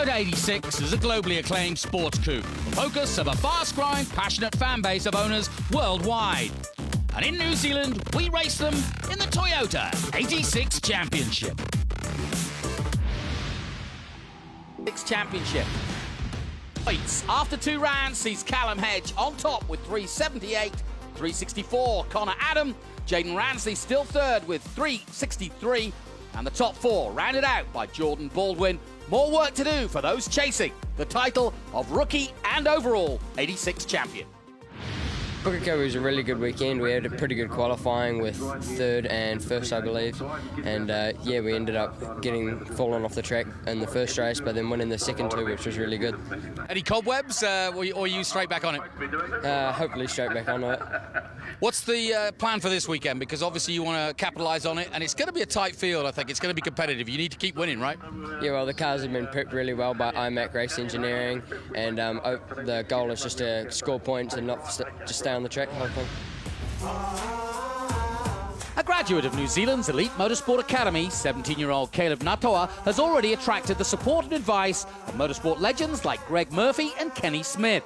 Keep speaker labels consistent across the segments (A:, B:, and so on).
A: Toyota 86 is a globally acclaimed sports coupe, the focus of a fast-growing, passionate fan base of owners worldwide. And in New Zealand, we race them in the Toyota 86 Championship. Points after 2 rounds sees Callum Hedge on top with 378, 364. Connor Adam, Jaden Ransley still third with 363, and the top 4 rounded out by Jordan Baldwin. More work to do for those chasing the title of rookie and overall 86 champion.
B: Pukekohe was a really good weekend. We had a pretty good qualifying with third and first, I believe. And yeah, we ended up falling off the track in the first race, but then winning the second 2, which was really good.
A: Any cobwebs, or are you straight back on it?
B: Hopefully straight back on it.
A: What's the plan for this weekend? Because obviously you want to capitalise on it, and it's going to be a tight field, I think. It's going to be competitive. You need to keep winning, right?
B: Yeah, well, the cars have been prepped really well by IMAC Race Engineering, and the goal is just to score points and not just stay on the track, hopefully.
A: A graduate of New Zealand's elite motorsport academy, 17-year-old Caleb Natoa has already attracted the support and advice of motorsport legends like Greg Murphy and Kenny Smith.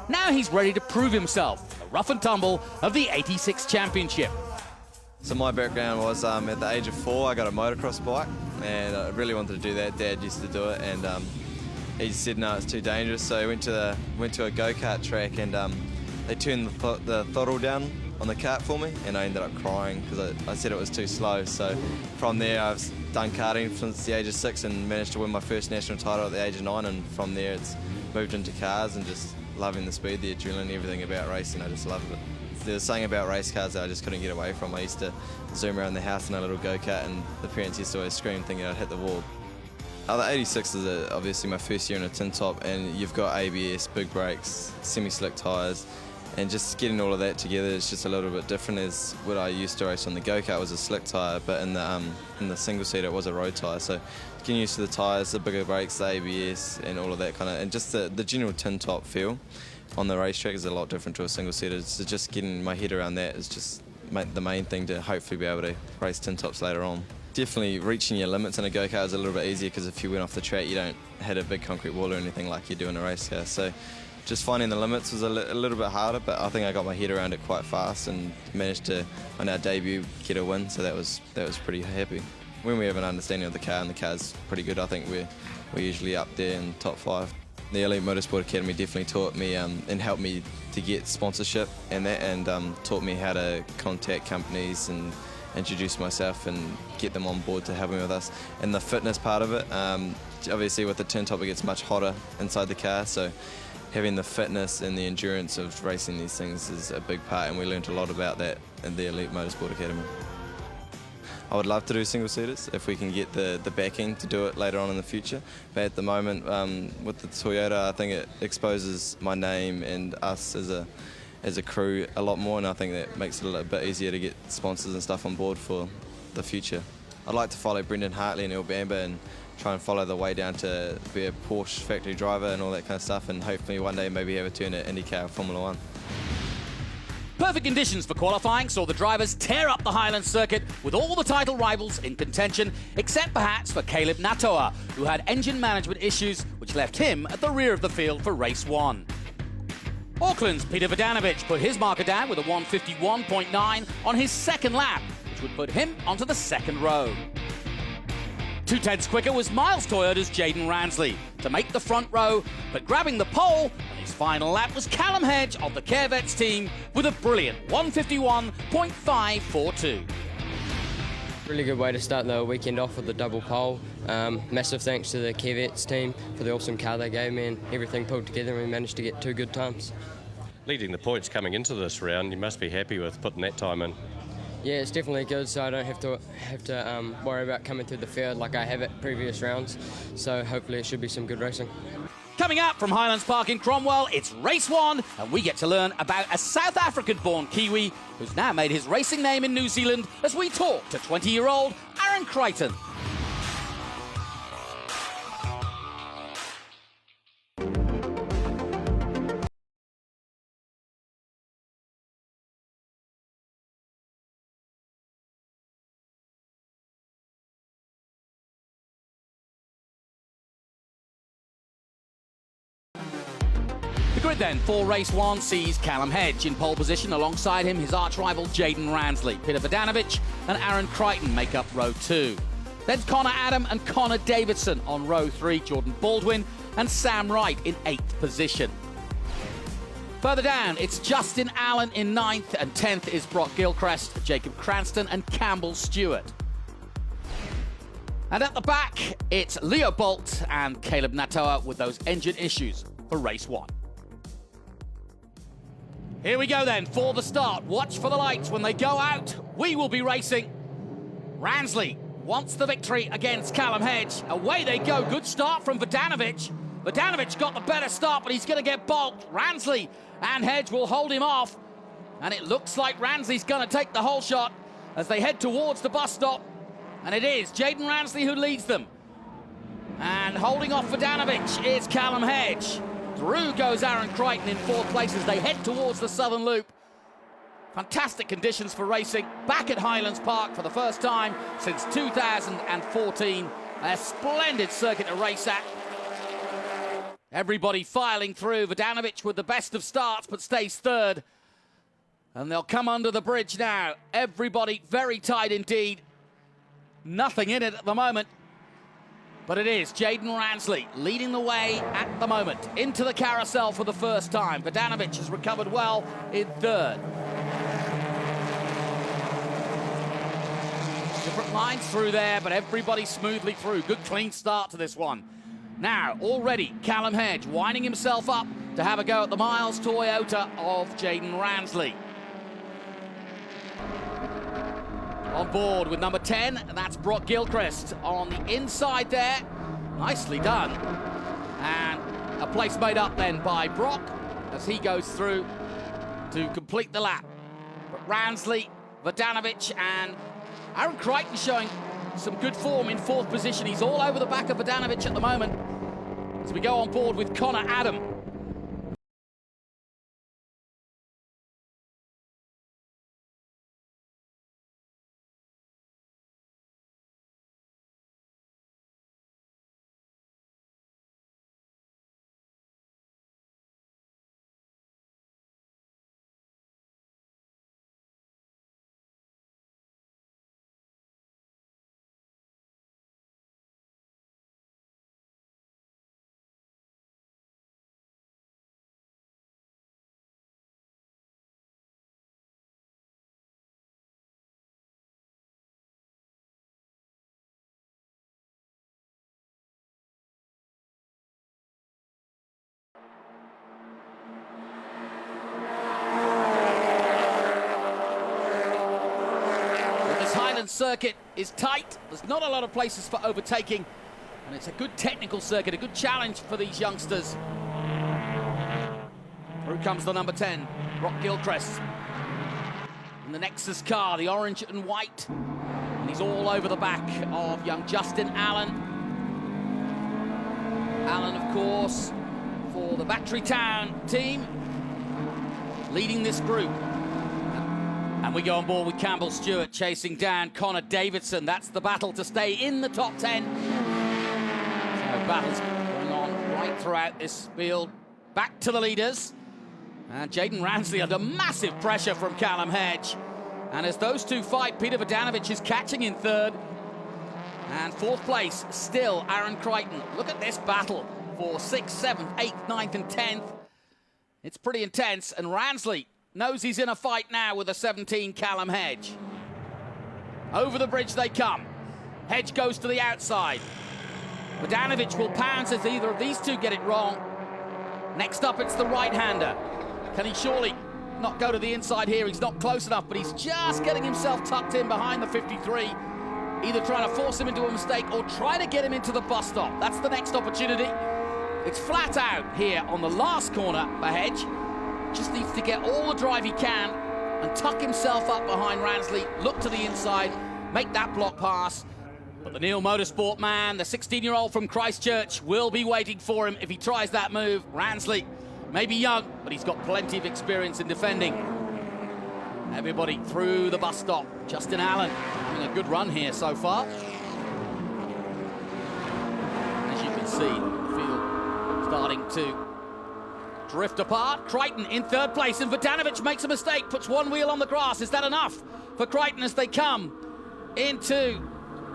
A: Now he's ready to prove himself in the rough and tumble of the 86 Championship.
C: So my background was at the age of 4 I got a motocross bike, and I really wanted to do that. Dad used to do it, and he said no, it's too dangerous, so I went to a go-kart track, and they turned the throttle down on the kart for me, and I ended up crying because I said it was too slow. So from there I've done karting since the age of 6 and managed to win my first national title at the age of 9, and from there it's moved into cars and just loving the speed, the adrenaline, everything about racing. I just loved it. There was something about race cars that I just couldn't get away from. I used to zoom around the house in a little go-kart, and the parents used to always scream thinking I'd hit the wall. The 86 is obviously my first year in a tin top, and you've got ABS, big brakes, semi-slick tyres, and just getting all of that together is just a little bit different. As what I used to race on the go-kart was a slick tyre, but in the single-seater it was a road tyre. So getting used to the tyres, the bigger brakes, the ABS, and all of that kind of, and just the general tin top feel on the racetrack is a lot different to a single-seater. So just getting my head around that is just the main thing to hopefully be able to race tin tops later on. Definitely reaching your limits in a go-kart is a little bit easier, because if you went off the track you don't hit a big concrete wall or anything like you do in a race car. So just finding the limits was a little bit harder, but I think I got my head around it quite fast and managed to, on our debut, get a win, so that was pretty happy. When we have an understanding of the car and the car's pretty good, I think we're usually up there in top 5. The Elite Motorsport Academy definitely taught me and helped me to get sponsorship and taught me how to contact companies and introduce myself and get them on board to help me with us. And the fitness part of it, obviously with the tin top it gets much hotter inside the car, so having the fitness and the endurance of racing these things is a big part, and we learnt a lot about that in the Elite Motorsport Academy. I would love to do single-seaters if we can get the backing to do it later on in the future, but at the moment with the Toyota I think it exposes my name and us as a crew a lot more, and I think that makes it a little bit easier to get sponsors and stuff on board for the future. I'd like to follow Brendan Hartley and El Bamba and try and follow the way down to be a Porsche factory driver and all that kind of stuff, and hopefully one day maybe have a turn at IndyCar or Formula 1.
A: Perfect conditions for qualifying saw the drivers tear up the Highlands circuit with all the title rivals in contention, except perhaps for Caleb Natoa, who had engine management issues which left him at the rear of the field for race 1. Auckland's Peter Vodanovic put his marker down with a 151.9 on his second lap, which would put him onto the second row. 2/10 quicker was Miles Toyota's Jaden Ransley to make the front row, but grabbing the pole on his final lap was Callum Hedge of the Carevets team with a brilliant 151.542.
B: Really good way to start the weekend off with the double pole. Massive thanks to the Carevets team for the awesome car they gave me, and everything pulled together and we managed to get 2 good times.
D: Leading the points coming into this round, you must be happy with putting that time in.
B: Yeah, it's definitely good, so I don't have to worry about coming through the field like I have at previous rounds. So hopefully it should be some good racing.
A: Coming up from Highlands Park in Cromwell, it's race 1, and we get to learn about a South African-born Kiwi who's now made his racing name in New Zealand as we talk to 20-year-old Aaron Crichton. The grid then for race 1 sees Callum Hedge in pole position. Alongside him, his arch-rival Jaden Ransley. Peter Vodanovic and Aaron Crichton make up row 2. Then Connor Adam and Connor Davidson on row 3. Jordan Baldwin and Sam Wright in 8th position. Further down, it's Justin Allen in 9th, and 10th is Brock Gilchrist, Jacob Cranston and Campbell Stewart. And at the back, it's Leo Bolt and Caleb Natoa with those engine issues for race 1. Here we go then for the start. Watch for the lights. When they go out, we will be racing. Ransley wants the victory against Callum Hedge. Away they go. Good start from Vodanovic. Vodanovic got the better start, but he's going to get balked. Ransley and Hedge will hold him off. And it looks like Ransley's going to take the whole shot as they head towards the bus stop. And it is Jaden Ransley who leads them. And holding off Vodanovic is Callum Hedge. Through goes Aaron Crichton in 4th place as they head towards the Southern Loop. Fantastic conditions for racing. Back at Highlands Park for the first time since 2014. A splendid circuit to race at. Everybody filing through. Vodanovic with the best of starts but stays 3rd. And they'll come under the bridge now. Everybody very tight indeed. Nothing in it at the moment. But it is Jaden Ransley leading the way at the moment. Into the carousel for the first time. Vodanovic has recovered well in 3rd. Different lines through there, but everybody smoothly through. Good clean start to this one. Now, already Callum Hedge winding himself up to have a go at the Miles Toyota of Jaden Ransley. On board with number 10, and that's Brock Gilchrist on the inside there. Nicely done. And a place made up then by Brock as he goes through to complete the lap. But Ransley, Vodanovic and Aaron Crichton showing some good form in 4th position. He's all over the back of Vodanovic at the moment as we go on board with Connor Adam. Highlands circuit is tight. There's not a lot of places for overtaking, and it's a good technical circuit, a good challenge for these youngsters. Through comes the number 10, Brock Gilchrist. In the Nexus car, the orange and white, and he's all over the back of young Justin Allen. Allen, of course, for the Battery Town team, leading this group. And we go on board with Campbell Stewart chasing down Connor Davidson. That's the battle to stay in the top 10. So battles going on right throughout this field. Back to the leaders. And Jaden Ransley under massive pressure from Callum Hedge. And as those two fight, Peter Vodanovic is catching in 3rd. And 4th place, still Aaron Crichton. Look at this battle for 6th, 7th, 8th, 9th and 10th. It's pretty intense. And Ransley knows he's in a fight now with a 17 Callum Hedge. Over the bridge they come. Hedge goes to the outside. Vodanovic will pounce if either of these two get it wrong. Next up, it's the right-hander. Can he surely not go to the inside here? He's not close enough, but he's just getting himself tucked in behind the 53. Either trying to force him into a mistake or try to get him into the bus stop. That's the next opportunity. It's flat out here on the last corner for Hedge. Just needs to get all the drive he can and tuck himself up behind Ransley, look to the inside, make that block pass. But the Neil Motorsport man, the 16-year-old from Christchurch, will be waiting for him if he tries that move. Ransley may be young, but he's got plenty of experience in defending. Everybody through the bus stop. Justin Allen having a good run here so far. As you can see, the field starting to drift apart. Crichton in third place, and Vodanovic makes a mistake, puts one wheel on the grass. Is that enough for Crichton as they come into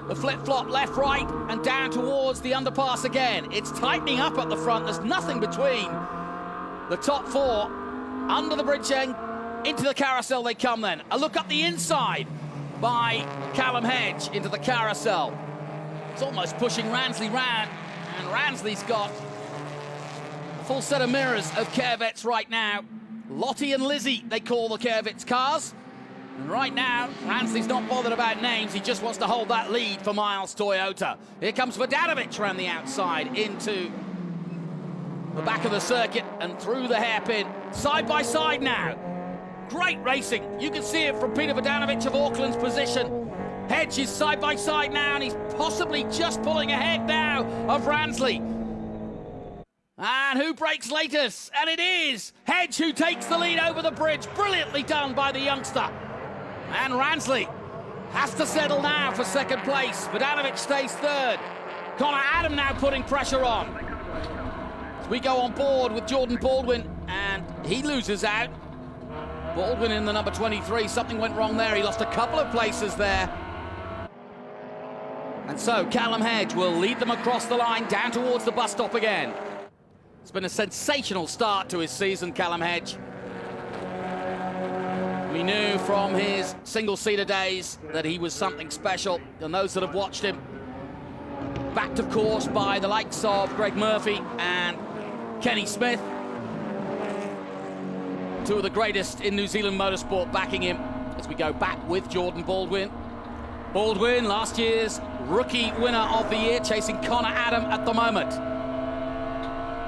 A: the flip-flop left-right and down towards the underpass again? It's tightening up at the front. There's nothing between the top four. Under the bridge end, into the carousel they come then. A look up the inside by Callum Hedge into the carousel. It's almost pushing Ransley round, and Ransley's got a full set of mirrors of Kervets right now. Lottie and Lizzie, they call the Kervets cars. And right now, Ransley's not bothered about names. He just wants to hold that lead for Miles Toyota. Here comes Vodanovic around the outside into the back of the circuit and through the hairpin. Side by side now. Great racing. You can see it from Peter Vodanovic of Auckland's position. Hedge is side by side now, and he's possibly just pulling ahead now of Ransley. And who breaks latest? And it is Hedge who takes the lead over the bridge. Brilliantly done by the youngster. And Ransley has to settle now for second place. Vodanovic stays third. Connor Adam now putting pressure on. As we go on board with Jordan Baldwin, and he loses out. Baldwin in the number 23, something went wrong there. He lost a couple of places there. And so Callum Hedge will lead them across the line down towards the bus stop again. It's been a sensational start to his season, Callum Hedge. We knew from his single-seater days that he was something special, and those that have watched him, backed of course by the likes of Greg Murphy and Kenny Smith, two of the greatest in New Zealand motorsport backing him as we go back with Jordan Baldwin. Baldwin, last year's rookie winner of the year, chasing Connor Adam at the moment.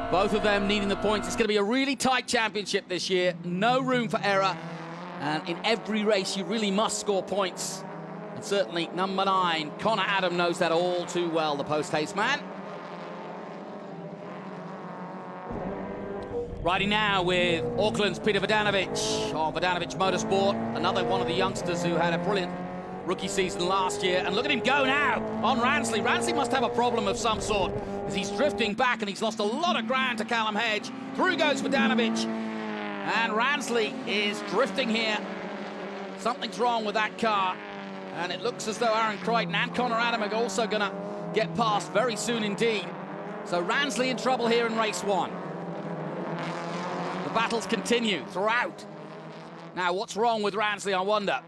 A: Both of them needing the points. It's going to be a really tight championship this year. No room for error. And in every race, you really must score points. And certainly number 9, Connor Adam, knows that all too well, the post-haste man. Riding now with Auckland's Peter Vodanovic of Vodanovic Motorsport, another one of the youngsters who had a brilliant rookie season last year. And look at him go now on Ransley. Ransley must have a problem of some sort as he's drifting back, and he's lost a lot of ground to Callum Hedge. Through goes Vodanovic, and Ransley is drifting here. Something's wrong with that car, and it looks as though Aaron Crichton and Connor Adam are also going to get past very soon indeed. So Ransley in trouble here in race 1. The battles continue throughout. Now, what's wrong with Ransley, I wonder?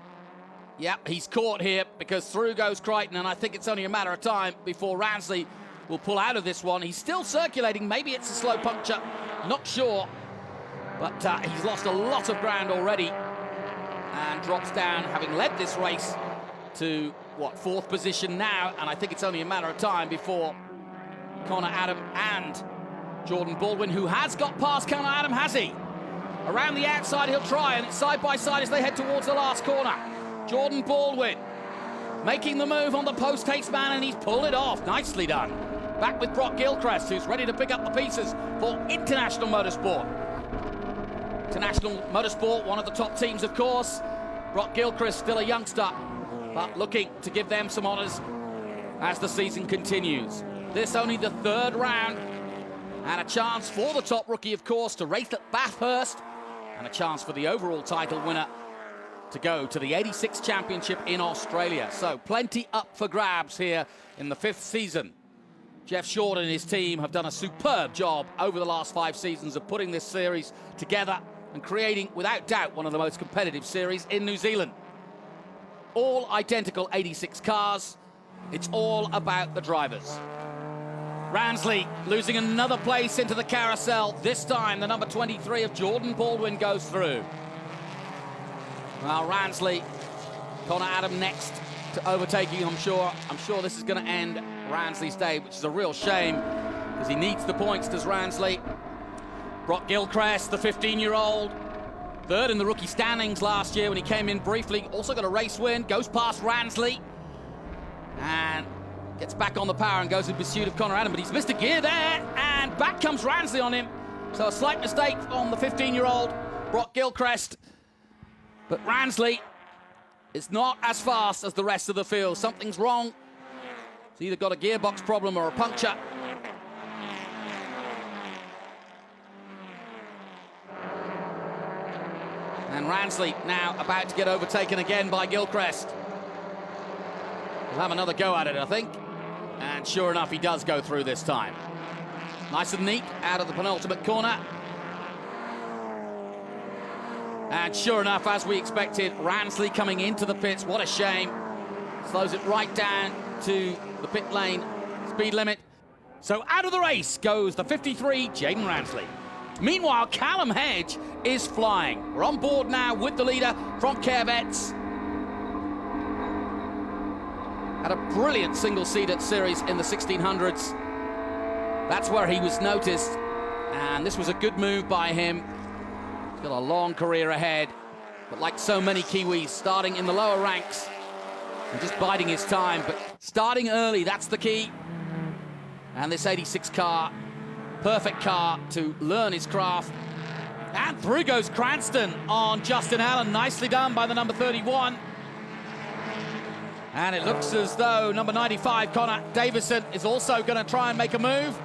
A: Yep, he's caught here because through goes Crichton, and I think it's only a matter of time before Ransley will pull out of this one. He's still circulating. Maybe it's a slow puncture. Not sure. But he's lost a lot of ground already and drops down, having led this race to, what, 4th position now. And I think it's only a matter of time before Connor Adam and Jordan Baldwin, who has got past Connor Adam, has he? Around the outside he'll try, and it's side by side as they head towards the last corner. Jordan Baldwin making the move on the post-haste man, and he's pulled it off. Nicely done. Back with Brock Gilchrist, who's ready to pick up the pieces for International Motorsport. International Motorsport, one of the top teams, of course. Brock Gilchrist, still a youngster, but looking to give them some honours as the season continues. This only the 3rd round, and a chance for the top rookie, of course, to race at Bathurst, and a chance for the overall title winner to go to the 86th Championship in Australia. So plenty up for grabs here in the 5th season. Jeff Short and his team have done a superb job over the last 5 seasons of putting this series together and creating, without doubt, one of the most competitive series in New Zealand. All identical 86 cars. It's all about the drivers. Ransley losing another place into the carousel. This time, the number 23 of Jordan Baldwin goes through. Well, Ransley, Connor Adam next to overtaking, I'm sure this is going to end Ransley's day, which is a real shame because he needs the points, does Ransley. Brock Gilchrist, the 15-year-old, 3rd in the rookie standings last year when he came in briefly. Also got a race win, goes past Ransley and gets back on the power and goes in pursuit of Connor Adam, but he's missed a gear there, and back comes Ransley on him. So a slight mistake on the 15-year-old Brock Gilchrist. But Ransley is not as fast as the rest of the field. Something's wrong. He's either got a gearbox problem or a puncture. And Ransley now about to get overtaken again by Gilchrist. He'll have another go at it, I think. And sure enough, he does go through this time. Nice and neat out of the penultimate corner. And sure enough, as we expected, Ransley coming into the pits. What a shame. Slows it right down to the pit lane speed limit. So out of the race goes the 53, Jaden Ransley. Meanwhile, Callum Hedge is flying. We're on board now with the leader from Corvettes. Had a brilliant single-seater series in the 1600s. That's where he was noticed. And this was a good move by him. He's got a long career ahead. But like so many Kiwis, starting in the lower ranks and just biding his time. But starting early, that's the key. And this 86 car, perfect car to learn his craft. And through goes Cranston on Justin Allen. Nicely done by the number 31. And it looks as though number 95, Connor Davison, is also going to try and make a move.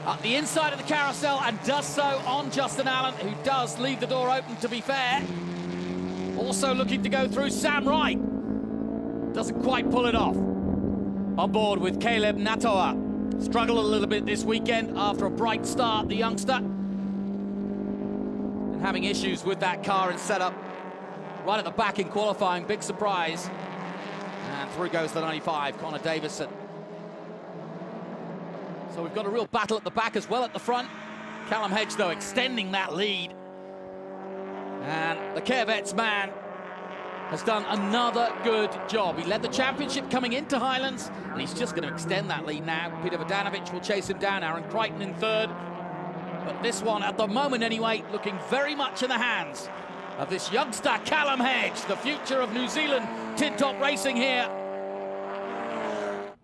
A: Up the inside of the carousel and does so on Justin Allen, who does leave the door open, to be fair. Also looking to go through Sam Wright. Doesn't quite pull it off. On board with Caleb Natoa. Struggled a little bit this weekend after a bright start, the youngster. And having issues with that car and setup. Right at the back in qualifying, big surprise. And through goes the 95, Connor Davison. So we've got a real battle at the back as well at the front. Callum Hedge, though, extending that lead. And the Corvettes man has done another good job. He led the championship coming into Highlands, and he's just going to extend that lead now. Peter Vodanovic will chase him down, Aaron Crichton in third. But this one, at the moment anyway, looking very much in the hands of this youngster, Callum Hedge, the future of New Zealand tin-top racing here.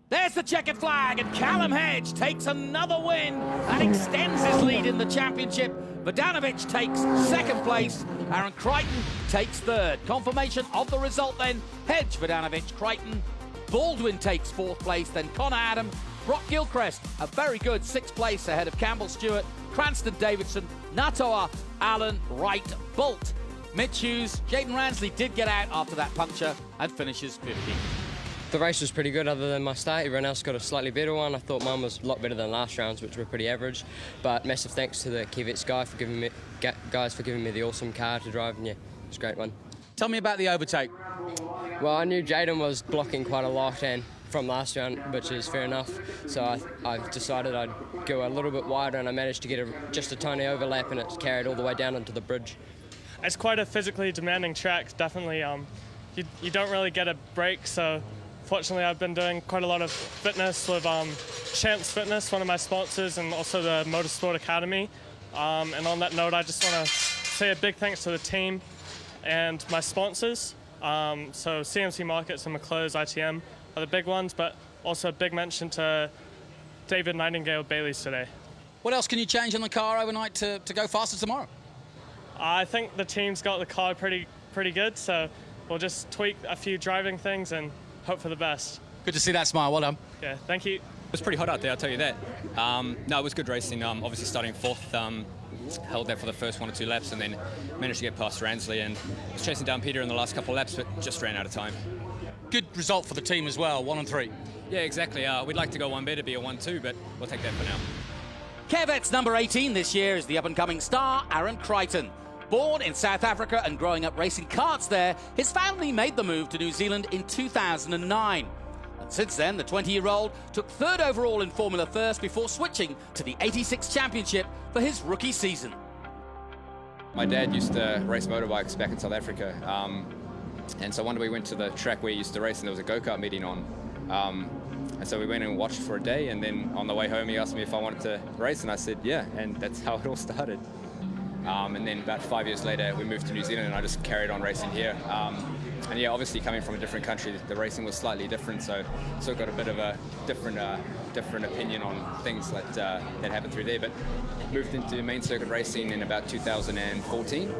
A: There's the checkered flag, and Callum Hedge takes another win and extends his lead in the championship. Vodanovic takes second place. Aaron Crichton takes third. Confirmation of the result then. Hedge, Vodanovic, Crichton. Baldwin takes fourth place, then Connor Adam. Brock Gilchrist, a very good sixth place ahead of Campbell Stewart, Cranston Davidson, Natoa, Allen, Wright, Bolt. Mitch Hughes, Jaden Ransley did get out after that puncture and finishes 50.
B: The race was pretty good other than my start. Everyone else got a slightly better one. I thought mine was a lot better than last round's, which were pretty average. But massive thanks to the Corvettes guys for giving me the awesome car to drive. And yeah, it's a great one.
A: Tell me about the overtake.
B: Well, I knew Jaden was blocking quite a lot and from last round, which is fair enough. So I decided I'd go a little bit wider, and I managed to get just a tiny overlap, and it carried all the way down into the bridge.
E: It's quite a physically demanding track, definitely. You don't really get a break, so fortunately I've been doing quite a lot of fitness with Champs Fitness, one of my sponsors, and also the Motorsport Academy. And on that note, I just want to say a big thanks to the team and my sponsors. So CMC Markets and McClore's ITM are the big ones, but also a big mention to David Nightingale Bailey's today.
A: What else can you change on the car overnight to go faster tomorrow?
E: I think the team's got the car pretty good, so we'll just tweak a few driving things and hope for the best.
A: Good to see that smile. Well done.
E: Yeah, thank you.
F: It was pretty hot out there, I'll tell you that. No, it was good racing. Obviously starting fourth, held that for the first 1 or 2 laps, and then managed to get past Ransley and was chasing down Peter in the last couple of laps, but just ran out of time.
A: Good result for the team as well, 1 and 3.
F: Yeah, exactly. We'd like to go one better, be a 1-2, but we'll take that for now.
A: Corvette's number 18 this year is the up-and-coming star, Aaron Crichton. Born in South Africa and growing up racing karts there, his family made the move to New Zealand in 2009. And since then, the 20-year-old took third overall in Formula First before switching to the 86 Championship for his rookie season.
G: My dad used to race motorbikes back in South Africa, and so one day we went to the track where he used to race, and there was a go-kart meeting on. And so we went and watched for a day, and then on the way home he asked me if I wanted to race, and I said yeah, and that's how it all started. And then about 5 years later we moved to New Zealand, and I just carried on racing here. And yeah, obviously coming from a different country, the racing was slightly different, so got a bit of a different opinion on things that happened through there. But moved into main circuit racing in about 2014.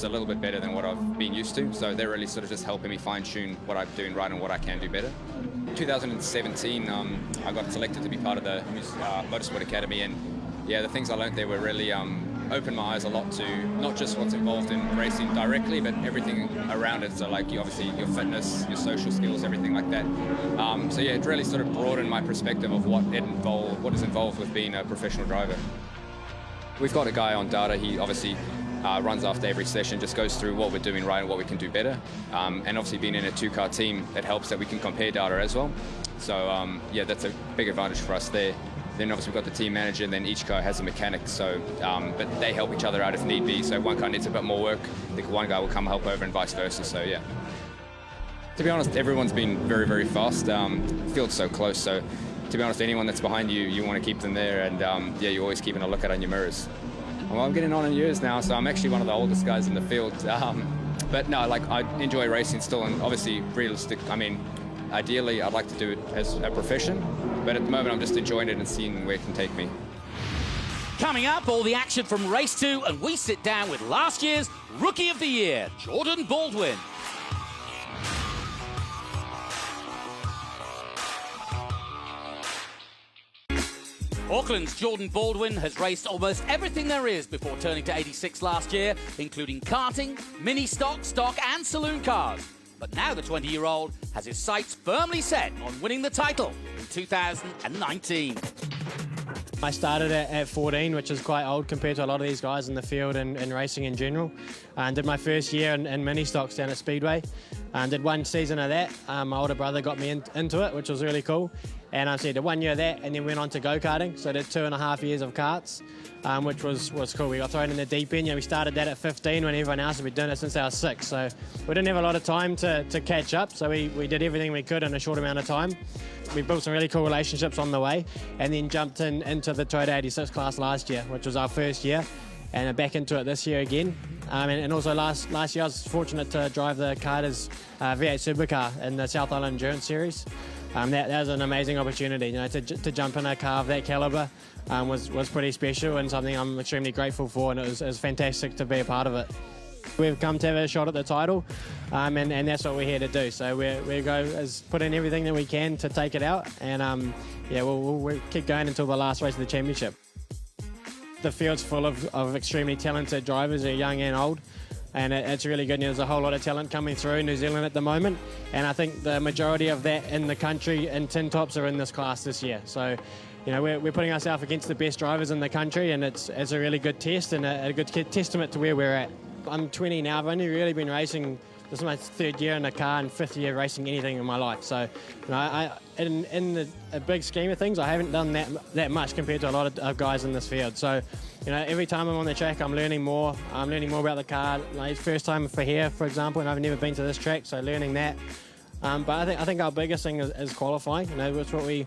G: just a little bit better than what I've been used to. So they're really sort of just helping me fine-tune what I'm doing right and what I can do better. 2017, I got selected to be part of the Motorsport Academy, and yeah, the things I learned there were really opened my eyes a lot to not just what's involved in racing directly, but everything around it. So like obviously your fitness, your social skills, everything like that. So yeah, it really sort of broadened my perspective of what is involved with being a professional driver. We've got a guy on data. He obviously runs after every session, just goes through what we're doing right and what we can do better. And obviously being in a two-car team, it helps that we can compare data as well. So yeah, that's a big advantage for us there. Then obviously we've got the team manager, and then each car has a mechanic. So, but they help each other out if need be. So if one car needs a bit more work, one guy will come help over and vice versa. So yeah. To be honest, everyone's been very, very fast. Field's so close. So to be honest, anyone that's behind you, you want to keep them there. And yeah, you're always keeping a look on your mirrors. Well, I'm getting on in years now, so I'm actually one of the oldest guys in the field. But no, like I enjoy racing still, and obviously realistic. I mean, ideally, I'd like to do it as a profession, but at the moment, I'm just enjoying it and seeing where it can take me.
A: Coming up, all the action from race 2, and we sit down with last year's Rookie of the Year, Jordan Baldwin. Auckland's Jordan Baldwin has raced almost everything there is before turning to 86 last year, including karting, mini stock, and saloon cars. But now the 20-year-old has his sights firmly set on winning the title in 2019.
H: I started at 14, which is quite old compared to a lot of these guys in the field and racing in general. And did my first year in mini stocks down at Speedway. And did one season of that. My older brother got me into it, which was really cool. And I did 1 year of that, and then went on to go-karting. So I did 2.5 years of karts, which was cool. We got thrown in the deep end. We started that at 15 when everyone else had been doing it since I was 6. So we didn't have a lot of time to catch up. So we did everything we could in a short amount of time. We built some really cool relationships on the way, and then jumped into the Toyota 86 class last year, which was our first year, and back into it this year again. And also last year I was fortunate to drive the Carter's V8 supercar in the South Island Endurance Series. That was an amazing opportunity, to jump in a car of that calibre was pretty special, and something I'm extremely grateful for, and it was fantastic to be a part of it. We've come to have a shot at the title, and that's what we're here to do. So we go as put in everything that we can to take it out, and yeah, we'll keep going until the last race of the championship. The field's full of extremely talented drivers, young and old, and it's really good. There's a whole lot of talent coming through New Zealand at the moment, and I think the majority of that in the country in tin tops are in this class this year. So, we're putting ourselves against the best drivers in the country, and it's a really good test and a good testament to where we're at. I'm 20 now. I've only really been racing. This is my 3rd year in a car and 5th year racing anything in my life. So, in the big scheme of things, I haven't done that much compared to a lot of guys in this field. So, every time I'm on the track, I'm learning more. I'm learning more about the car. Like first time for here, for example, and I've never been to this track, so learning that. But I think our biggest thing is qualifying. It's what we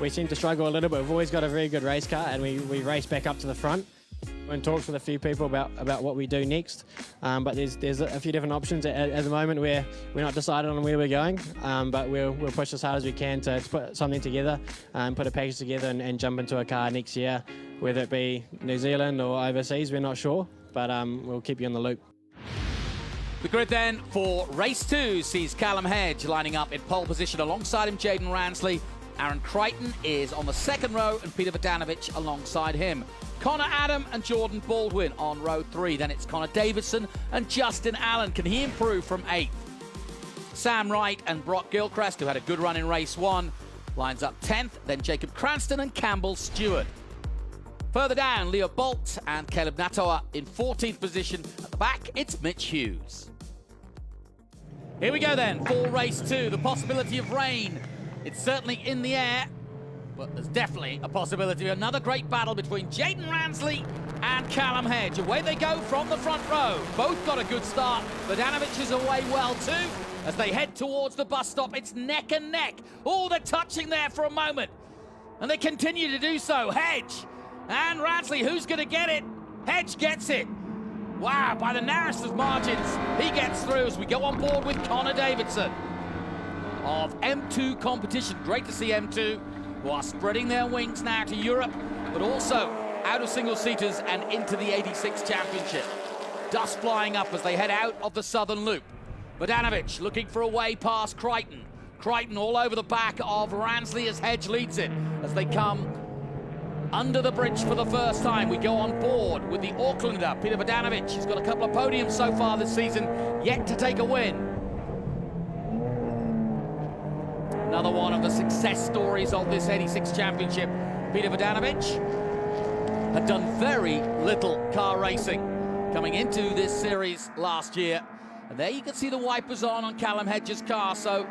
H: seem to struggle a little bit. We've always got a very good race car, and we race back up to the front. We're in talks with a few people about what we do next, but there's a few different options at the moment where we're not decided on where we're going, but we'll push as hard as we can to put something together, put a package together and jump into a car next year, whether it be New Zealand or overseas, we're not sure, but we'll keep you in the loop.
A: The grid then for race 2 sees Callum Hedge lining up in pole position alongside him, Jaden Ransley. Aaron Crichton is on the 2nd row and Peter Vodanovic alongside him. Connor Adam and Jordan Baldwin on row 3. Then it's Connor Davidson and Justin Allen. Can he improve from 8th? Sam Wright and Brock Gilchrist, who had a good run in race 1, lines up 10th. Then Jacob Cranston and Campbell Stewart. Further down, Leo Bolt and Caleb Natoa in 14th position. At the back, it's Mitch Hughes. Here we go then for race 2. The possibility of rain. It's certainly in the air, but there's definitely a possibility of another great battle between Jaden Ransley and Callum Hedge. Away they go from the front row. Both got a good start. Vodanovic is away well too. As they head towards the bus stop, it's neck and neck. Oh, they're touching there for a moment. And they continue to do so. Hedge and Ransley, who's going to get it? Hedge gets it. Wow, by the narrowest of margins, he gets through as we go on board with Connor Davidson of M2 competition. Great to see M2, who are spreading their wings now to Europe, but also out of single-seaters and into the 86 Championship. Dust flying up as they head out of the southern loop. Vodanovic looking for a way past Crichton. Crichton all over the back of Ransley as Hedge leads it as they come under the bridge for the first time. We go on board with the Aucklander, Peter Vodanovic. He's got a couple of podiums so far this season, yet to take a win. Another one of the success stories of this 86 championship. Peter Vodanovic had done very little car racing coming into this series last year. And there you can see the wipers on Callum Hedges' car, so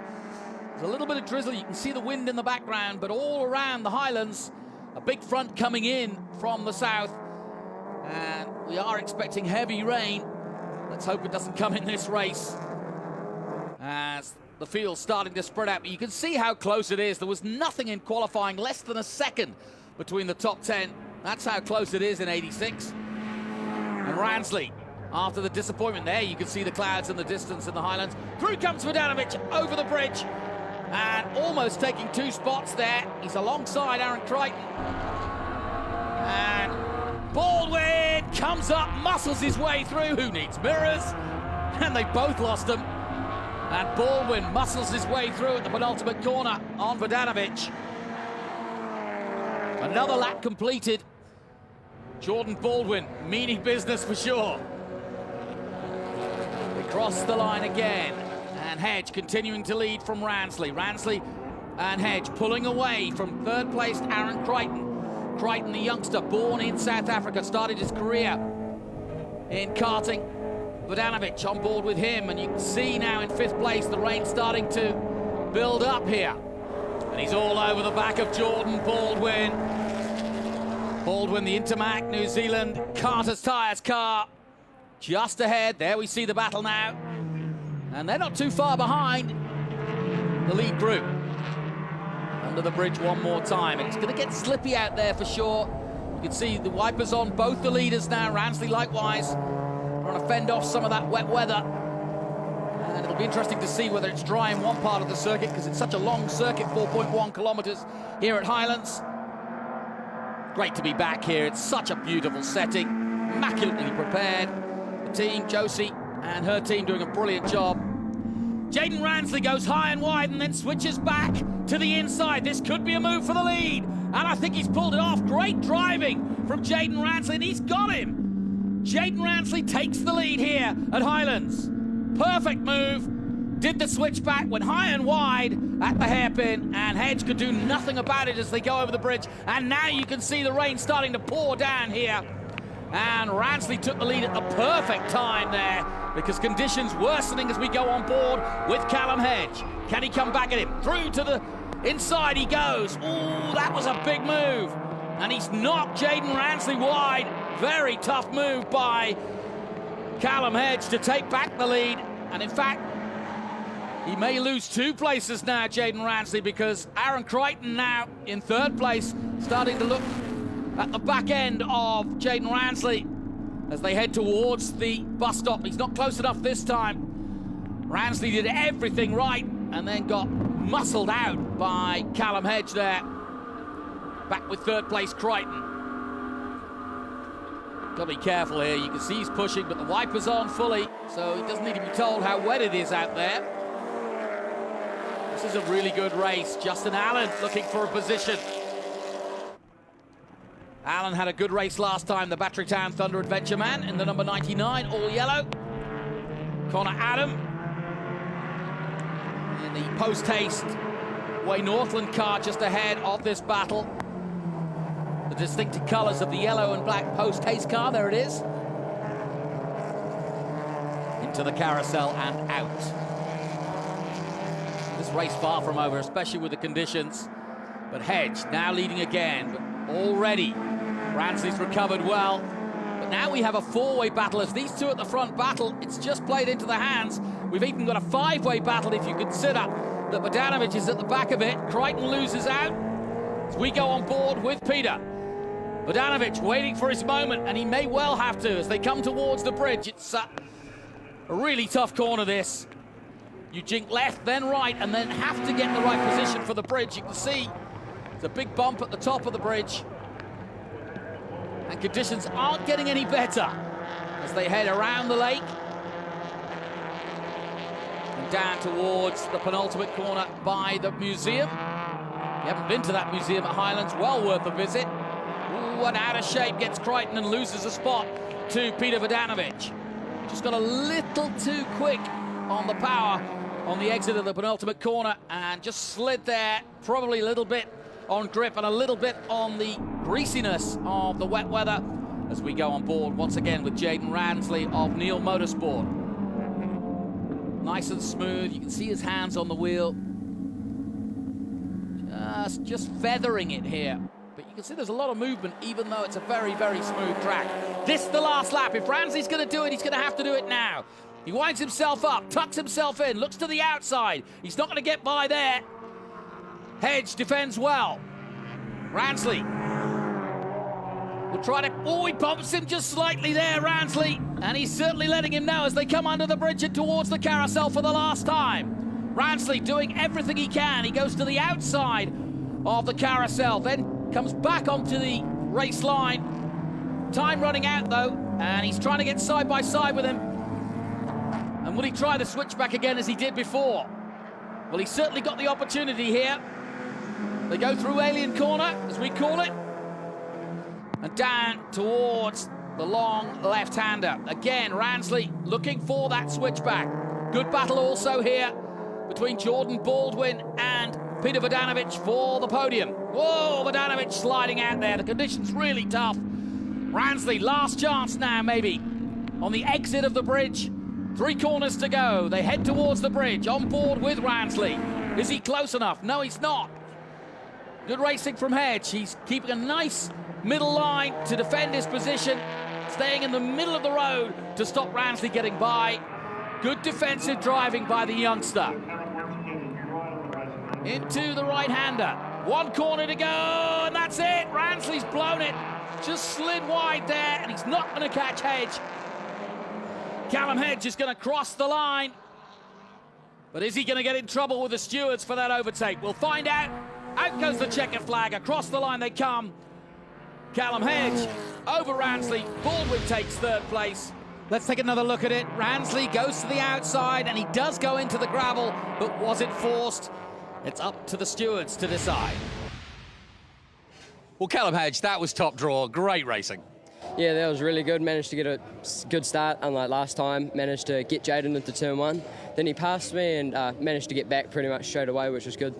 A: there's a little bit of drizzle. You can see the wind in the background, but all around the Highlands, a big front coming in from the south. And we are expecting heavy rain. Let's hope it doesn't come in this race, as the field's starting to spread out. But you can see how close it is. There was nothing in qualifying, less than a second between the top 10. That's how close it is in 86. And Ransley, after the disappointment there, you can see the clouds in the distance in the Highlands. Through comes Vodanovic over the bridge and almost taking 2 spots there. He's alongside Aaron Crichton. And Baldwin comes up, muscles his way through. Who needs mirrors? And they both lost them. And Baldwin muscles his way through at the penultimate corner on Vodanovic. Another lap completed. Jordan Baldwin, meaning business for sure. They cross the line again, and Hedge continuing to lead from Ransley. Ransley and Hedge pulling away from third-placed Aaron Crichton. Crichton, the youngster, born in South Africa, started his career in karting. Vodanovic on board with him, and you can see now in 5th place the rain starting to build up here. And he's all over the back of Jordan Baldwin. Baldwin, the Intermac New Zealand Carter's Tyres car, just ahead. There we see the battle now. And they're not too far behind the lead group. Under the bridge one more time. And it's going to get slippy out there for sure. You can see the wipers on both the leaders now. Ransley likewise trying to fend off some of that wet weather. And it'll be interesting to see whether it's dry in one part of the circuit, because it's such a long circuit, 4.1 kilometers here at Highlands. Great to be back here. It's such a beautiful setting, immaculately prepared. The team, Josie and her team, doing a brilliant job. Jaden Ransley goes high and wide and then switches back to the inside. This could be a move for the lead, and I think he's pulled it off. Great driving from Jaden Ransley, and he's got him. Jaden Ransley takes the lead here at Highlands. Perfect move. Did the switch back, went high and wide at the hairpin, and Hedge could do nothing about it as they go over the bridge. And now you can see the rain starting to pour down here. And Ransley took the lead at the perfect time there, because conditions worsening as we go on board with Callum Hedge. Can he come back at him? Through to the inside he goes. Ooh, that was a big move. And he's knocked Jaden Ransley wide. Very tough move by Callum Hedge to take back the lead. And in fact, he may lose 2 places now, Jaden Ransley, because Aaron Crichton now in 3rd place, starting to look at the back end of Jaden Ransley as they head towards the bus stop. He's not close enough this time. Ransley did everything right and then got muscled out by Callum Hedge there. Back with 3rd place Crichton. Got to be careful here. You can see he's pushing, but the wiper's on fully, so he doesn't need to be told how wet it is out there. This is a really good race. Justin Allen looking for a position. Allen had a good race last time, the Battery Town Thunder Adventure man in the number 99, all yellow. Connor Adam in the post-haste Way Northland car just ahead of this battle. The distinctive colours of the yellow and black post-haste car, there it is. Into the carousel and out. This race far from over, especially with the conditions. But Hedge now leading again, but already Ransley's recovered well. But now we have a 4-way battle. As these two at the front battle, it's just played into the hands. We've even got a 5-way battle if you consider that Vodanovic is at the back of it. Crichton loses out as we go on board with Peter. Vodanovic waiting for his moment, and he may well have to as they come towards the bridge. It's a really tough corner, this. You jink left, then right, and then have to get in the right position for the bridge. You can see there's a big bump at the top of the bridge. And conditions aren't getting any better as they head around the lake and down towards the penultimate corner by the museum. You haven't been to that museum at Highlands, well worth a visit. Ooh, and out of shape gets Crichton and loses a spot to Peter Vodanovic. Just got a little too quick on the power on the exit of the penultimate corner and just slid there, probably a little bit on grip and a little bit on the greasiness of the wet weather as we go on board once again with Jaden Ransley of Neil Motorsport. Nice and smooth, you can see his hands on the wheel. Just feathering it here. But you can see there's a lot of movement, even though it's a very, very smooth track. This is the last lap. If Ransley's going to do it, he's going to have to do it now. He winds himself up, tucks himself in, looks to the outside. He's not going to get by there. Hedge defends well. Ransley will try to... Oh, he bumps him just slightly there, Ransley. And he's certainly letting him know as they come under the bridge and towards the carousel for the last time. Ransley doing everything he can. He goes to the outside of the carousel, then comes back onto the race line. Time running out, though, and he's trying to get side by side with him. And will he try the switchback again as he did before? Well, he's certainly got the opportunity here. They go through Alien Corner, as we call it, and down towards the long left-hander. Again, Ransley looking for that switchback. Good battle also here between Jordan Baldwin and Peter Vodanovic for the podium. Whoa, Vodanovic sliding out there. The conditions really tough. Ransley, last chance now, maybe, on the exit of the bridge. 3 corners to go. They head towards the bridge, on board with Ransley. Is he close enough? No, he's not. Good racing from Hedge. He's keeping a nice middle line to defend his position, staying in the middle of the road to stop Ransley getting by. Good defensive driving by the youngster. Into the right-hander. 1 corner to go, and that's it. Ransley's blown it. Just slid wide there, and he's not going to catch Hedge. Callum Hedge is going to cross the line. But is he going to get in trouble with the stewards for that overtake? We'll find out. Out goes the checkered flag. Across the line they come. Callum Hedge over Ransley. Baldwin takes 3rd place. Let's take another look at it. Ransley goes to the outside, and he does go into the gravel, but was it forced? It's up to the stewards to decide. Well, Callum Hedge, that was top draw. Great racing.
B: Yeah, that was really good. Managed to get a good start, unlike last time. Managed to get Jaden into turn 1. Then he passed me and managed to get back pretty much straight away, which was good.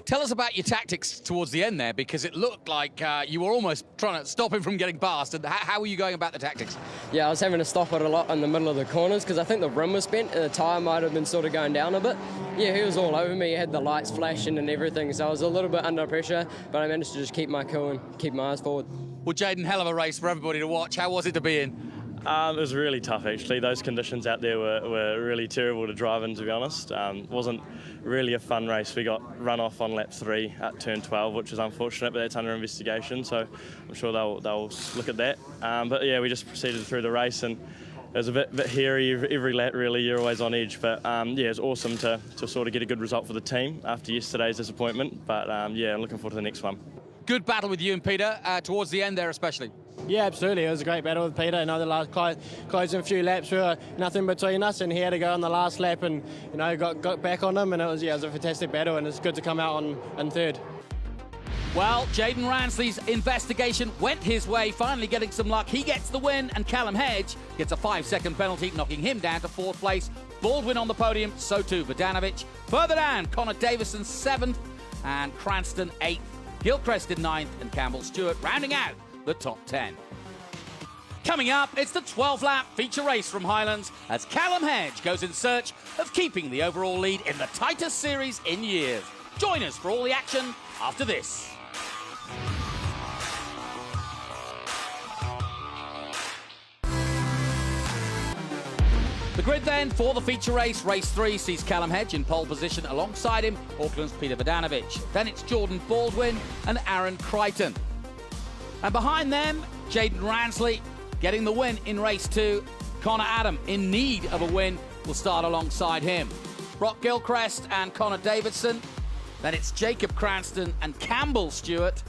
A: Tell us about your tactics towards the end there, because it looked like you were almost trying to stop him from getting past. And how were you going about the tactics? Yeah,
B: I was having to stop it a lot in the middle of the corners because I think the rim was bent and the tyre might have been sort of going down a bit. Yeah, he was all over me. He had the lights flashing and everything, so I was a little bit under pressure, but I managed to just keep my cool and keep my eyes forward.
A: Well, Jaden, hell of a race for everybody to watch. How was it to be in?
I: It was really tough, actually. Those conditions out there were really terrible to drive in, to be honest. Wasn't really a fun race. We got run off on lap 3 at turn 12, which is unfortunate, but that's under investigation, so I'm sure they'll look at that. But yeah, we just proceeded through the race, and it was a bit hairy every lap, really. You're always on edge, but yeah, it's awesome to sort of get a good result for the team after yesterday's disappointment. But yeah, I'm looking forward to the next one.
A: Good battle with you and Peter, towards the end there especially.
H: Yeah, absolutely. It was a great battle with Peter. You know, the last closing a few laps, we were nothing between us, and he had to go on the last lap, and you know, got back on him, and it was a fantastic battle, and it's good to come out on 3rd.
A: Well, Jaden Ransley's investigation went his way, finally getting some luck. He gets the win, and Callum Hedge gets a 5-second penalty, knocking him down to 4th place. Baldwin on the podium, so too Vodanovic. Further down, Connor Davison 7th, and Cranston 8th. Gilchrist in 9th, and Campbell Stewart rounding out the top 10. Coming up, it's the 12-lap feature race from Highlands as Callum Hedge goes in search of keeping the overall lead in the tightest series in years. Join us for all the action after this. The grid then for the feature race. Race 3 sees Callum Hedge in pole position alongside him, Auckland's Peter Vodanovic. Then it's Jordan Baldwin and Aaron Crichton. And behind them, Jaden Ransley getting the win in race 2. Connor Adam, in need of a win, will start alongside him. Brock Gilchrist and Connor Davidson. Then it's Jacob Cranston and Campbell Stewart.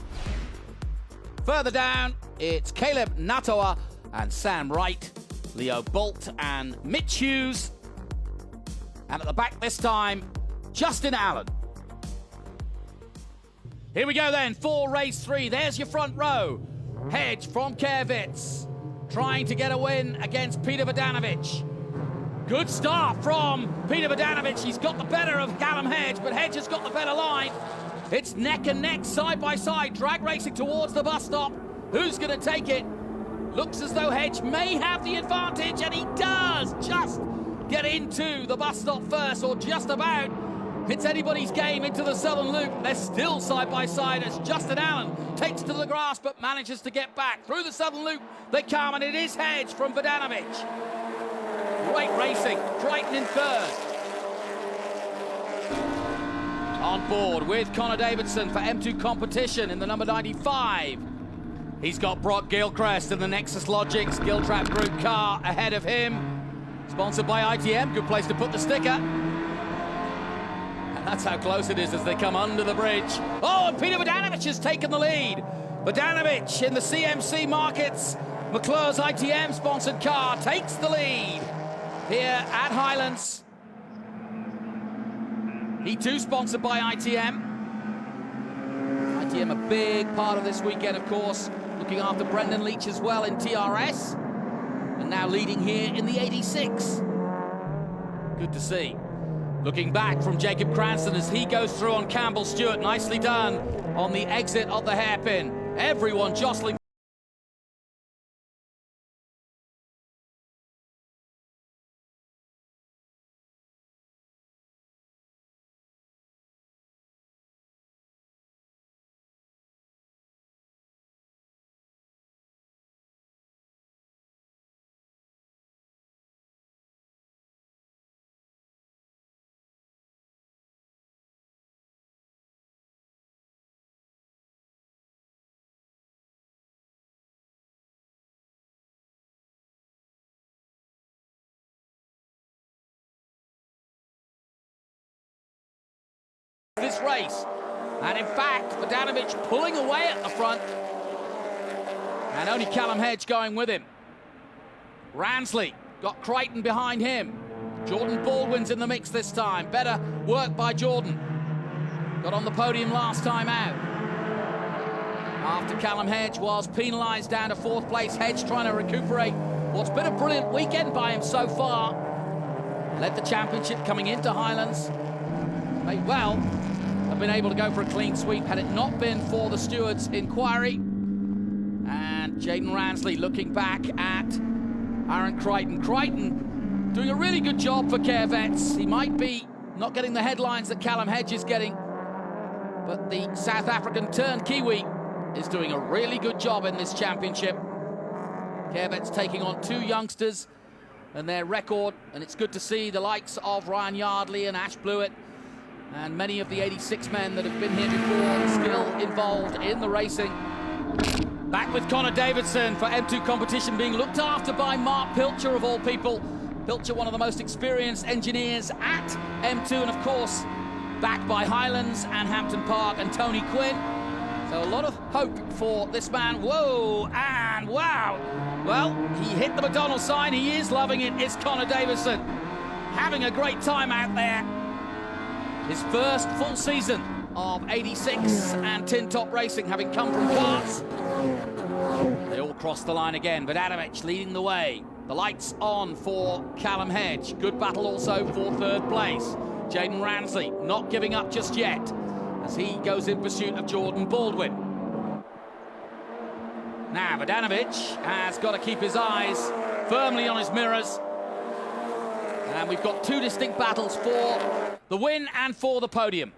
A: Further down, it's Caleb Natoa and Sam Wright. Leo Bolt and Mitch Hughes. And at the back this time, Justin Allen. Here we go then, for race 3. There's your front row. Hedge from Kervitz, trying to get a win against Peter Vodanovic. Good start from Peter Vodanovic. He's got the better of Callum Hedge, but Hedge has got the better line. It's neck and neck, side by side, drag racing towards the bus stop. Who's going to take it? Looks as though Hedge may have the advantage, and he does just get into the bus stop first, or just about. It's anybody's game into the Southern Loop. They're still side by side as Justin Allen takes to the grass but manages to get back. Through the Southern Loop they come, and it is Hedge from Vodanovic. Great racing, Crichton in third. On board with Connor Davidson for M2 competition in the number 95. He's got Brock Gilchrist in the Nexus Logics Giltrap Group car ahead of him. Sponsored by ITM, good place to put the sticker. That's how close it is as they come under the bridge. Oh, and Peter Vodanovic has taken the lead. Vodanovic in the CMC Markets McClure's ITM-sponsored car takes the lead here at Highlands. He too sponsored by ITM. ITM a big part of this weekend, of course, looking after Brendan Leach as well in TRS. And now leading here in the 86. Good to see. Looking back from Jacob Cranston as he goes through on Campbell Stewart. Nicely done on the exit of the hairpin. Everyone jostling. This race, and in fact Vodanovic pulling away at the front, and only Callum Hedge going with him. Ransley got Crichton behind him. Jordan Baldwin's in the mix this time. Better work by Jordan. Got on the podium last time out. After Callum Hedge was penalised down to 4th place, Hedge trying to recuperate what's been a brilliant weekend by him so far. Led the championship coming into Highlands. May well have been able to go for a clean sweep had it not been for the steward's inquiry. And Jaden Ransley looking back at Aaron Crichton. Crichton doing a really good job for Kervets. He might be not getting the headlines that Callum Hedge is getting, but the South African turned Kiwi is doing a really good job in this championship. Kervets taking on 2 youngsters and their record, and it's good to see the likes of Ryan Yardley and Ash Blewett and many of the 86 men that have been here before still involved in the racing. Back with Connor Davidson for M2 competition, being looked after by Mark Pilcher of all people. Pilcher, one of the most experienced engineers at M2, and of course backed by Highlands and Hampton Park and Tony Quinn. So a lot of hope for this man. Whoa, and wow. Well, he hit the McDonald's sign. He is loving it. It's Connor Davidson having a great time out there. His first full season of 86 and tin top racing, having come from karts. They all cross the line again. Vodanovic leading the way. The lights on for Callum Hedge. Good battle also for 3rd place. Jaden Ransley not giving up just yet as he goes in pursuit of Jordan Baldwin. Now Vodanovic has got to keep his eyes firmly on his mirrors. And we've got 2 distinct battles for the win and for the podium.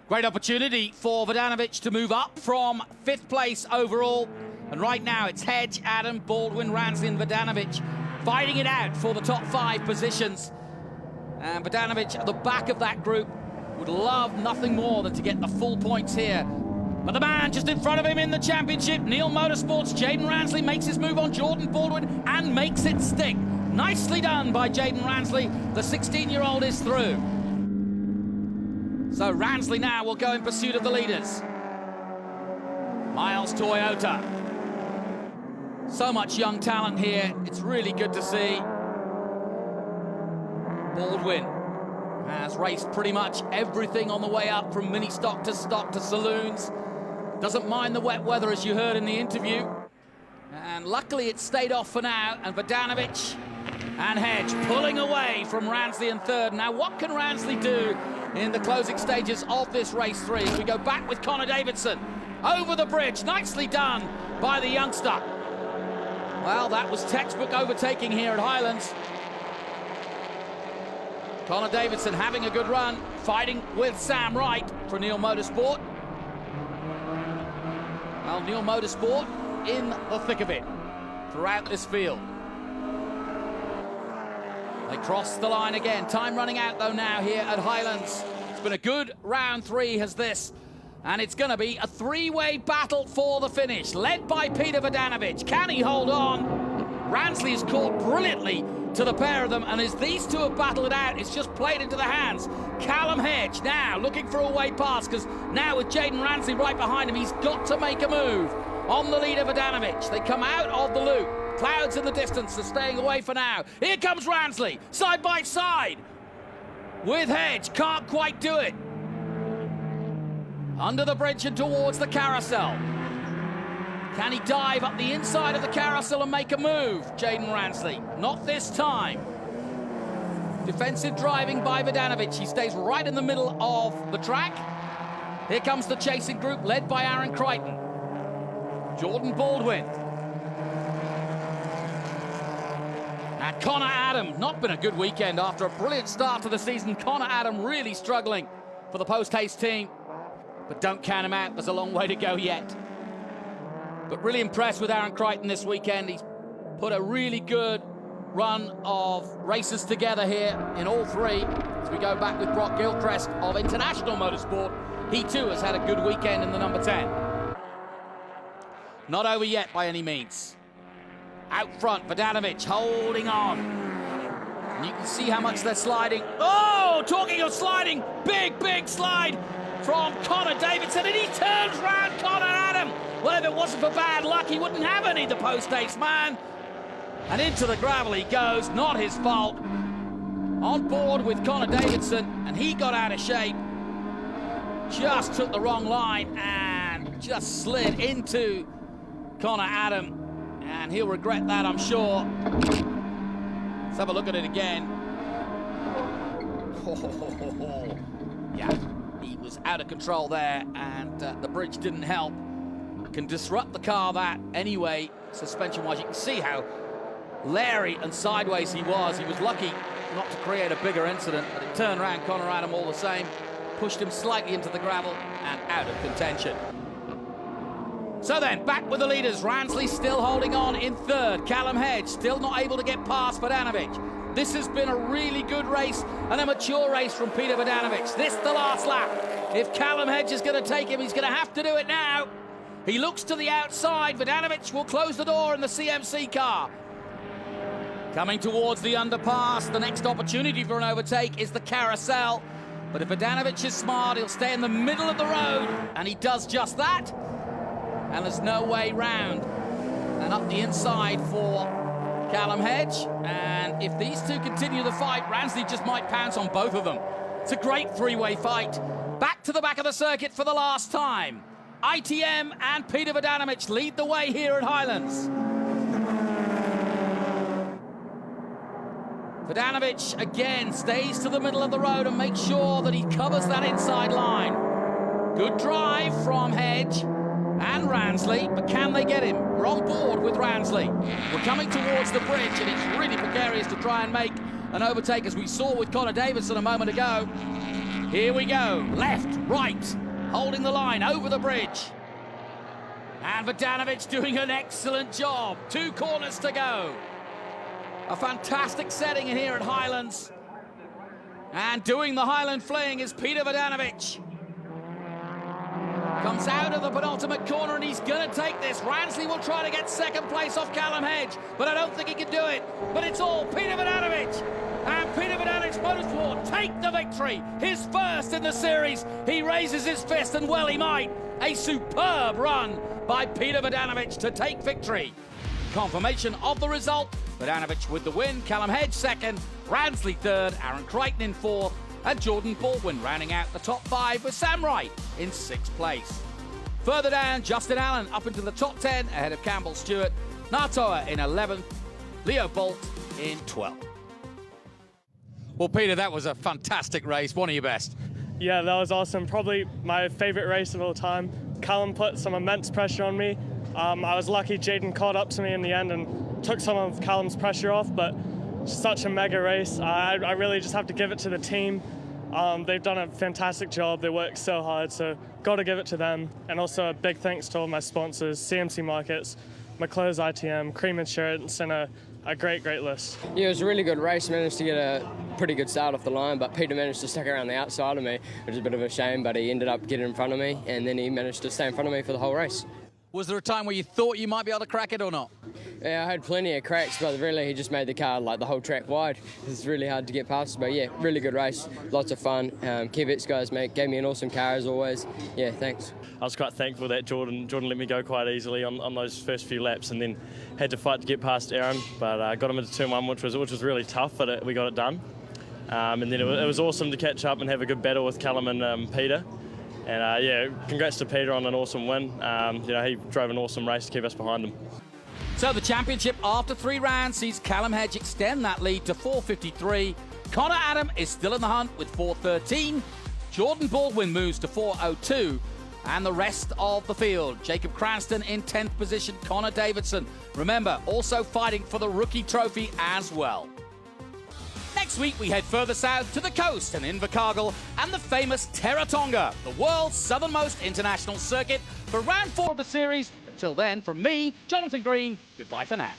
A: Great opportunity for Vodanovic to move up from 5th place overall. And right now it's Hedge, Adam, Baldwin, Ransley and Vodanovic fighting it out for the top 5 positions. And Vodanovic at the back of that group would love nothing more than to get the full points here. But the man just in front of him in the championship, Neil Motorsports, Jaden Ransley makes his move on Jordan Baldwin and makes it stick. Nicely done by Jaden Ransley. The 16-year-old is through. So Ransley now will go in pursuit of the leaders. Miles Toyota. So much young talent here. It's really good to see. Baldwin has raced pretty much everything on the way up, from mini stock to saloons. Doesn't mind the wet weather, as you heard in the interview. And luckily it stayed off for now, and Vodanovic and Hedge pulling away from Ransley in third. Now what can Ransley do in the closing stages of this race 3? We go back with Connor Davidson over the bridge. Nicely done by the youngster. Well, that was textbook overtaking here at Highlands. Connor Davidson having a good run, fighting with Sam Wright for Neil Motorsport. Well, Neil Motorsport in the thick of it throughout this field. They cross the line again. Time running out, though, now here at Highlands. It's been a good round 3, has this. And it's going to be a 3-way battle for the finish, led by Peter Vodanovic. Can he hold on? Ransley is caught brilliantly to the pair of them, and as these two have battled it out, it's just played into the hands. Callum Hedge now looking for a way past, because now with Jaden Ransley right behind him, he's got to make a move on the leader Vodanovic. They come out of the loop. Clouds in the distance are staying away for now. Here comes Ransley, side by side with Hedge. Can't quite do it. Under the bridge and towards the carousel. Can he dive up the inside of the carousel and make a move? Jaden Ransley, not this time. Defensive driving by Vodanovic. He stays right in the middle of the track. Here comes the chasing group led by Aaron Crichton. Jordan Baldwin. And Connor Adam, not been a good weekend after a brilliant start to the season. Connor Adam really struggling for the post-haste team. But don't count him out, there's a long way to go yet. But really impressed with Aaron Crichton this weekend. He's put a really good run of races together here in all 3. As we go back with Brock Gilchrist of International Motorsport, he too has had a good weekend in the number 10. Not over yet by any means. Out front, Vodanovic holding on. And you can see how much they're sliding. Oh, talking of sliding, big slide from Connor Davidson, and he turns round Connor Adam. Well, if it wasn't for bad luck, he wouldn't have any, the post-haste man. And into the gravel he goes, not his fault. On board with Connor Davidson, and he got out of shape. Just took the wrong line and just slid into Connor Adam. And he'll regret that, I'm sure. Let's have a look at it again. Yeah, he was out of control there, and the bridge didn't help. Can disrupt the car that anyway, suspension-wise. You can see how leery and sideways he was. He was lucky not to create a bigger incident, but it turned around Connor Adam all the same, pushed him slightly into the gravel and out of contention. So then, back with the leaders. Ransley still holding on in third. Callum Hedge still not able to get past Vodanovic. This has been a really good race, an amateur race from Peter Vodanovic. This the last lap. If Callum Hedge is going to take him, he's going to have to do it now. He looks to the outside. Vodanovic will close the door in the CMC car. Coming towards the underpass, the next opportunity for an overtake is the carousel. But if Vodanovic is smart, he'll stay in the middle of the road, and he does just that. And there's no way round. And up the inside for Callum Hedge. And if these two continue the fight, Ransley just might pounce on both of them. It's a great 3-way fight. Back to the back of the circuit for the last time. ITM and Peter Vodanovic lead the way here at Highlands. Vodanovic again stays to the middle of the road and makes sure that he covers that inside line. Good drive from Hedge and Ransley, but can they get him? We're on board with Ransley. We're coming towards the bridge, and it's really precarious to try and make an overtake, as we saw with Connor Davidson a moment ago. Here we go, left, right, holding the line over the bridge. And Vodanovic doing an excellent job. 2 corners to go. A fantastic setting in here at Highlands. And doing the Highland fling is Peter Vodanovic. Comes out of the penultimate corner, and he's going to take this. Ransley will try to get second place off Callum Hedge, but I don't think he can do it. But it's all Peter Vodanovic. And Peter Vodanovic Motorsport take the victory. His first in the series. He raises his fist, and well he might. A superb run by Peter Vodanovic to take victory. confirmation of the result. Bogdanovic with the win, Callum Hedge second, Ransley third, Aaron Crichton in fourth, and Jordan Baldwin rounding out the top five with Sam Wright in sixth place. Further down, Justin Allen up into the top 10 ahead of Campbell Stewart, Natoa in 11th, Leo Bolt in 12th. Well, Peter, that was a fantastic race. One of your best.
E: Yeah, that was awesome. Probably my favorite race of all time. Callum put some immense pressure on me. I was lucky Jaden caught up to me in the end and took some of Callum's pressure off, but such a mega race. I really just have to give it to the team. They've done a fantastic job. They worked so hard, so got to give it to them. And also a big thanks to all my sponsors, CMC Markets, McClure's ITM, Cream Insurance, and a great list.
B: Yeah, it was a really good race. Managed to get a pretty good start off the line, but Peter managed to stick around the outside of me, which is a bit of a shame, but he ended up getting in front of me, and then he managed to stay in front of me for the whole race.
A: Was there a time where you thought you might be able to crack it or not?
B: Yeah, I had plenty of cracks, but really he just made the car like the whole track wide. It's really hard to get past, but yeah, really good race, lots of fun. Kevitz guys gave me an awesome car as always. Yeah, thanks.
I: I was quite thankful that Jordan let me go quite easily on those first few laps, and then had to fight to get past Aaron, but got him into turn one, which was really tough, but we got it done. And then it was awesome to catch up and have a good battle with Callum and Peter. And yeah, congrats to Peter on an awesome win. He drove an awesome race to keep us behind him.
A: So the championship after 3 rounds sees Callum Hedge extend that lead to 4:53. Connor Adam is still in the hunt with 4:13. Jordan Baldwin moves to 4:02. And the rest of the field, Jacob Cranston in 10th position, Connor Davidson, remember, also fighting for the rookie trophy as well. Next week, we head further south to the coast and Invercargill and the famous Terra Tonga, the world's southernmost international circuit, for round 4 of the series. Until then, from me, Jonathan Green, goodbye for now.